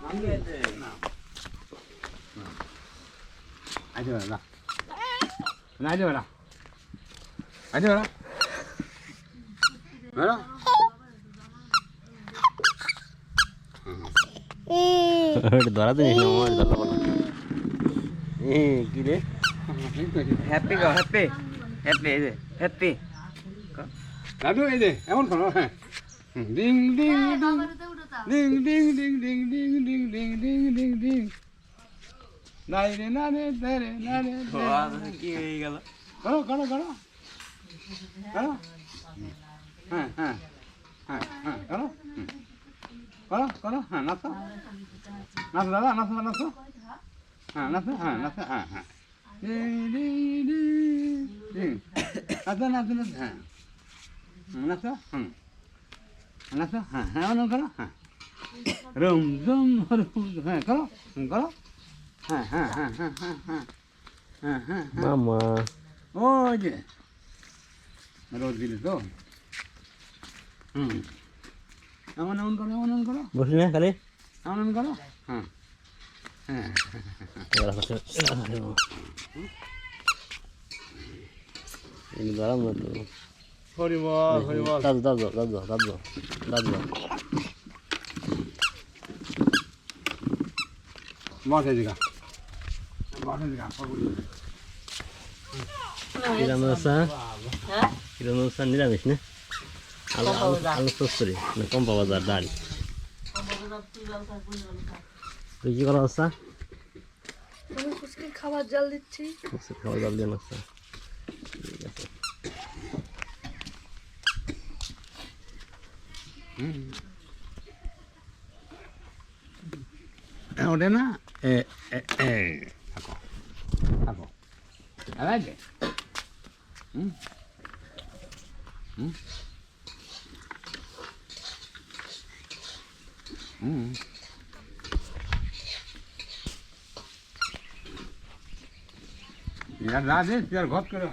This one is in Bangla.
আইতে পারে না আইতে পারে আইতে পারে বেরো ধরা দিস না মোবাইল ধরা বলো কি রে হ্যাপি গো হ্যাপি হ্যাপি এই যে হ্যাপি দাদু এই যে এমন করো হ্যাঁ ding ding ding ding ding ding ding ding ding ding ding ding নাই রে না রে রে না রে কি হয়ে গেল করো করো করো করো হ্যাঁ হ্যাঁ হ্যাঁ হ্যাঁ করো করো করো হ্যাঁ নাচো নাচো দাদা নাচো নাচো হ্যাঁ নাচো হ্যাঁ নাচো হ্যাঁ হ্যাঁ নাচো নাচো নাচো হ্যাঁ নাচো নাচো হ্যাঁ হ্যাঁ অন্য করো হ্যাঁ রুম জুম হ্যাঁ করো করো হ্যাঁ হ্যাঁ হ্যাঁ হ্যাঁ হ্যাঁ হ্যাঁ হ্যাঁ হ্যাঁ মামা ও যে রোদ দিলি তো এমন এমন করো এমন এমন করো বসলি না খালি এমন এমন করো হ্যাঁ হ্যাঁ গরম না তো হরিবল হরিবল দাদু দাদু দাদু দাদু দাদু বসে দিকা বসে দিকা কিরমসা নিরামিষ না আলু আলু চচ্চড়ি না কম্পা বাজার ডাল তুই কি করা অবস্থা খাবার জল দিচ্ছি খাবার জল দিয়ে নাস্তা ঠিক আছে ওটা না থাকো থাকো আলাদা হুম হুম হুম यार राधे यार बहुत करे